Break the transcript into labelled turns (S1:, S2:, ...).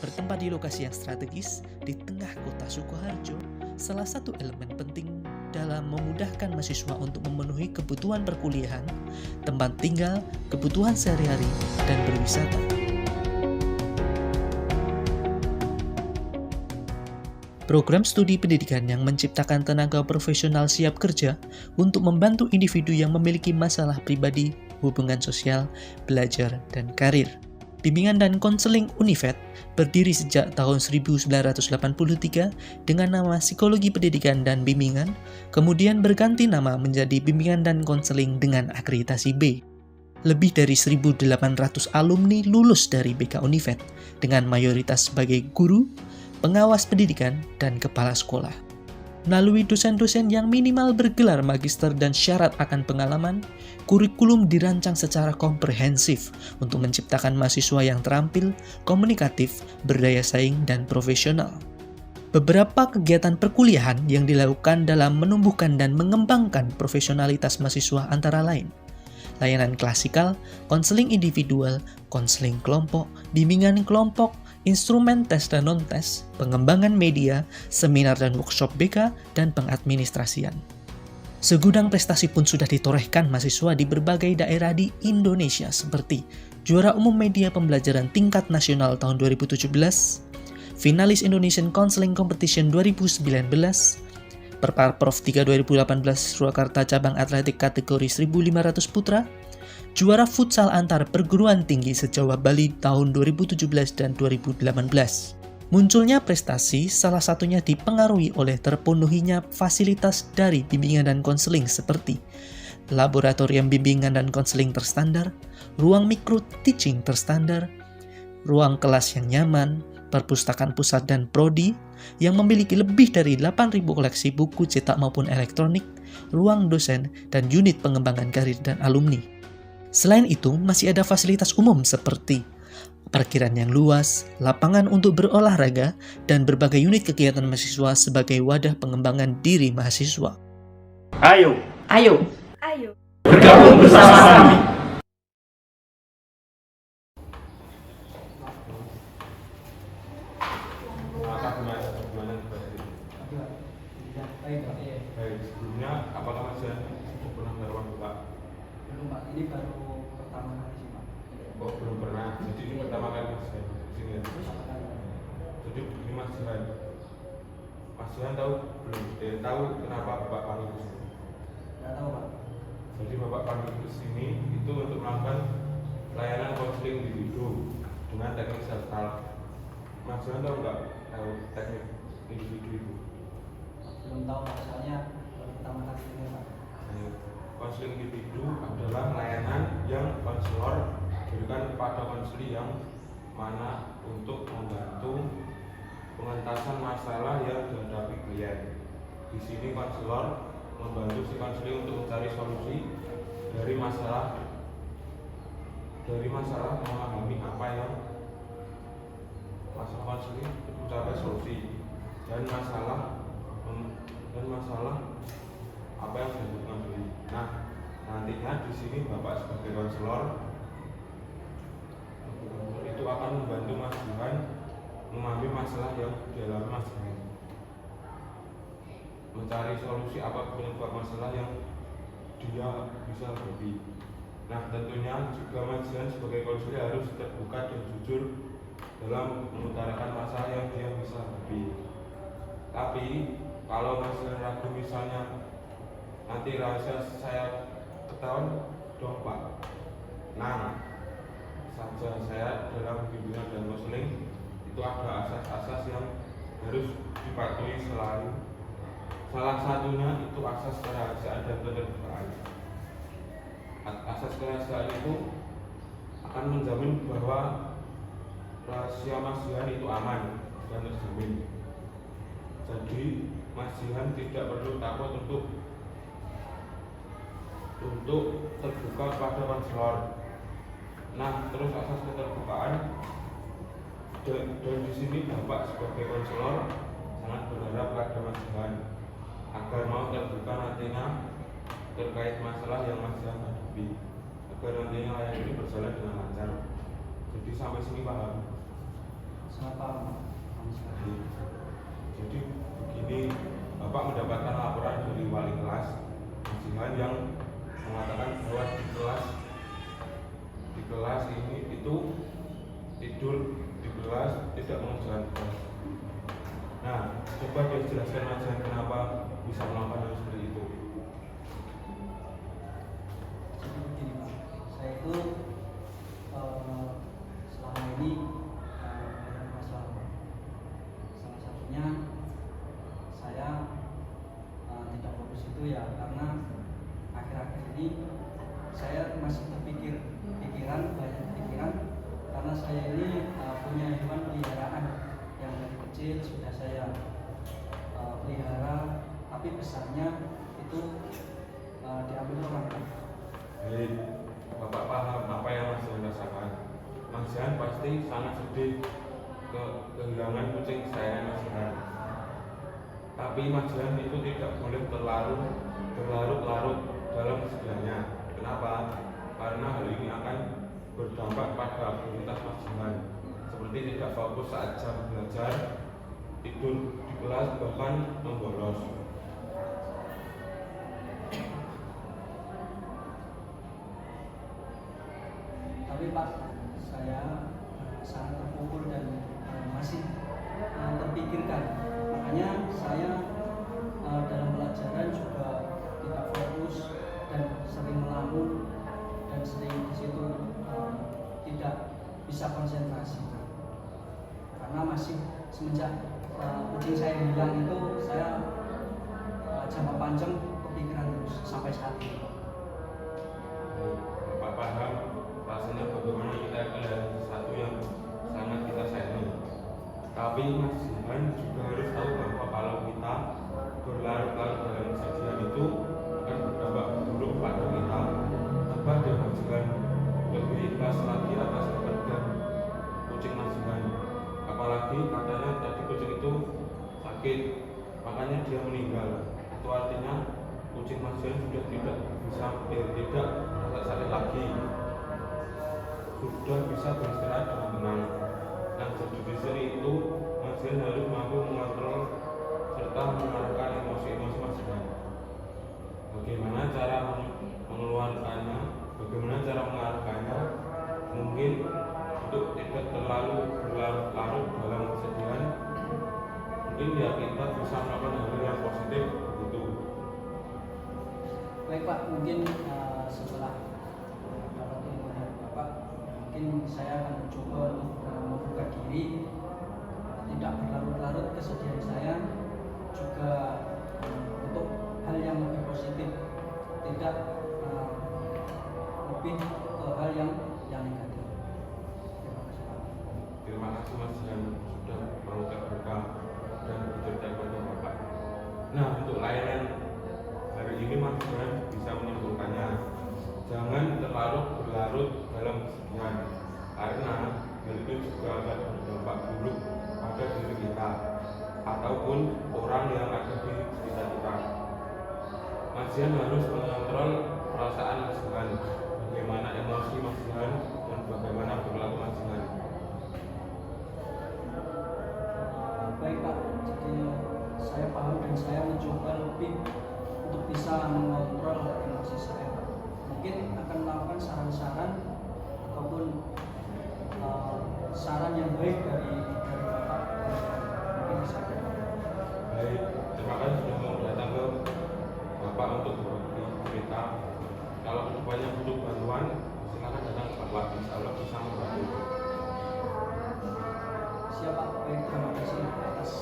S1: Bertempat di lokasi yang strategis di tengah kota Sukoharjo, salah satu elemen penting dalam memudahkan mahasiswa untuk memenuhi kebutuhan perkuliahan, tempat tinggal, kebutuhan sehari-hari, dan berwisata. Program studi pendidikan yang menciptakan tenaga profesional siap kerja untuk membantu individu yang memiliki masalah pribadi, hubungan sosial, belajar, dan karir. Bimbingan dan konseling Univet berdiri sejak tahun 1983 dengan nama Psikologi Pendidikan dan Bimbingan, kemudian berganti nama menjadi Bimbingan dan Konseling dengan akreditasi B. Lebih dari 1.800 alumni lulus dari BK Univet dengan mayoritas sebagai guru, pengawas pendidikan, dan kepala sekolah. Melalui dosen-dosen yang minimal bergelar magister dan syarat akan pengalaman, kurikulum dirancang secara komprehensif untuk menciptakan mahasiswa yang terampil, komunikatif, berdaya saing, dan profesional. Beberapa kegiatan perkuliahan yang dilakukan dalam menumbuhkan dan mengembangkan profesionalitas mahasiswa antara lain: layanan klasikal, konseling individual, konseling kelompok, bimbingan kelompok, instrumen tes dan non-tes, pengembangan media, seminar dan workshop BK, dan pengadministrasian. Segudang prestasi pun sudah ditorehkan mahasiswa di berbagai daerah di Indonesia seperti juara umum media pembelajaran tingkat nasional tahun 2017, finalis Indonesian Counseling Competition 2019, Perparprov 3 2018 Surakarta cabang atletik kategori 1.500 putra, juara futsal antar perguruan tinggi se-Jawa Bali tahun 2017 dan 2018. Munculnya prestasi salah satunya dipengaruhi oleh terpenuhinya fasilitas dari bimbingan dan konseling seperti laboratorium bimbingan dan konseling terstandar, ruang mikro teaching terstandar, ruang kelas yang nyaman, perpustakaan pusat dan prodi yang memiliki lebih dari 8.000 koleksi buku cetak maupun elektronik, ruang dosen, dan unit pengembangan karir dan alumni. Selain itu, masih ada fasilitas umum seperti parkiran yang luas, lapangan untuk berolahraga, dan berbagai unit kegiatan mahasiswa sebagai wadah pengembangan diri mahasiswa.
S2: Ayo,
S3: Bergabung bersama kami.
S4: Baik, sebelumnya apakah Mas Jan sudah pernah melakukan Pak?
S5: Belum Pak, ini baru pertama kali sih Pak.
S4: Oh, belum pernah. Jadi ini pertama kali Mas Jan sini ya.
S5: Terus apa kali?
S4: Jadi ini Mas Jan. Mas Jan tahu belum? Tahu kenapa Bapak panggil ke sini?
S5: Nggak tahu Pak.
S4: Jadi Bapak panggil ke sini itu untuk melakukan layanan konseling individu dengan teknik self-help. Mas Jan tahu nggak teknik individu itu?
S5: Belum tahu Pak, soalnya baru pertama kali ini Pak.
S4: Konseling individu adalah layanan yang konselor berikan kepada konseli yang mana untuk membantu pengentasan masalah yang dihadapi klien. Di sini konselor membantu si konseli untuk mencari solusi dari masalah memahami apa yang masalah konseli mencari solusi dan masalah apa yang disebutkan dulu. Nah, nantinya di sini Bapak sebagai konselor itu akan membantu Mas Johan memahami masalah yang dialami Mas Johan, mencari solusi apa penyebab masalah yang dia bisa hadapi. Nah, tentunya juga Mas Johan sebagai konselor harus terbuka dan jujur dalam mengutarakan masalah yang dia bisa hadapi. Tapi kalau Mas ragu misalnya nanti rahasia saya ketahuan dong Pak. Nah, saja saya dalam bimbingan dan konseling itu ada asas-asas yang harus dipatuhi selalu. Salah satunya itu asas kerahasiaan dan keterbukaan. Asas kerahasiaan itu akan menjamin bahwa rahasia Mas Jihan itu aman dan terjamin. Jadi Mas Jihan tidak perlu takut untuk terbuka pada konselor. Nah, terus asas keterbukaan dan di sini Bapak sebagai konselor sangat berharap pada Mas Jihan agar mau terbuka nantinya terkait masalah yang Mas Jihan hadapi, agar nantinya layanan ini berjalan dengan lancar. Jadi sampai sini paham?
S5: Salah paham, Pak.
S4: Jadi begini, Bapak mendapatkan laporan dari wali kelas Jihan yang mengatakan bahwa di kelas ini itu tidur di kelas, tidak mengerjakan tugas. Nah, coba dijelaskan aja kenapa bisa melakukan hal seperti itu.
S5: Jadi begini Pak, saya itu selama ini banyak masalah Pak. Salah satunya saya tidak fokus itu ya karena akhir-akhir ini saya masih banyak pikiran karena saya ini punya hewan peliharaan yang dari kecil sudah saya pelihara, tapi besarnya itu diambil orang.
S4: Baik, Bapak paham apa yang Mas Jihan rasakan. Mas Jihan pasti sangat sedih kehilangan kucing saya Mas Jihan. Tapi Mas Jihan itu tidak boleh berlarut-larut dalam kesedihannya. Kenapa? Karena hal ini akan berdampak pada aktivitas Mas Jihan, seperti tidak fokus saat jam belajar, tidur di kelas, bahkan membolos.
S5: Tapi Pak, saya sangat terpukul dan masih terpikirkan. Makanya saya dalam pelajaran juga tidak fokus dan sering melamun dan sering di situ tidak bisa konsentrasi. Karena masih semenjak kucing saya hilang itu saya jangka panjang kepikiran terus sampai saat ini.
S4: Bapak paham rasanya bagaimana kita kehilangan sesuatu yang sangat kita sayangi. Tapi Mas Jihan juga harus tahu bahwa kalau kita berlarut-larut dalam kesedihan itu akan berdampak buruk pada kita. Coba deh Mas Jihan lebih ikhlas lagi atas kepergian kucing Mas Jihan. Apalagi katanya tadi kucing itu sakit, makanya dia meninggal. Itu artinya kucing Mas Jihan sudah tidak merasa sakit lagi, sudah bisa beristirahat dengan tenang. Nah, jadi di sini itu Mas Jihan harus mampu mengontrol serta mengarahkan emosi-emosi Mas Jihan. Bagaimana cara mengeluarkannya, bagaimana cara mengarahkannya, mungkin untuk tidak terlalu berlarut-larut dalam kesedihan. Mungkin ya kita bisa melakukan hal yang positif begitu.
S5: Baik Pak, mungkin setelah dapat ilmu dari Bapak, mungkin saya akan mencoba untuk membuka diri, tidak berlarut-larut kesedihan saya, juga untuk hal yang lebih positif, tidak lebih ke hal yang negatif. Terima kasih Pak.
S4: Terima kasih Mas Jihan sudah mau terbuka dan bercerita kepada Bapak. Nah, untuk layanan hari ini Mas Jihan bisa menyimpulkannya, jangan terlalu berlarut dalam kesedihan, karena hal itu juga akan berdampak buruk pada diri kita ataupun orang yang ada di sekitar kita. Mas Jihan harus mengontrol perasaan Mas Jihan, bagaimana emosi Mas Jihan dan bagaimana perilaku Mas Jihan.
S5: Baik Pak, jadi saya paham dan saya mencoba lebih untuk bisa mengontrol emosi saya. Mungkin akan melakukan saran-saran ataupun saran yang baik dari Bapak. Mungkin bisa.
S4: Baik, terima kasih sudah mau datang ke Bapak untuk berbagi cerita. Kalau kedepannya butuh bantuan, silakan datang ke Bapak. Insya Allah bisa membantu.
S5: Siapa? Baik, terima kasih atas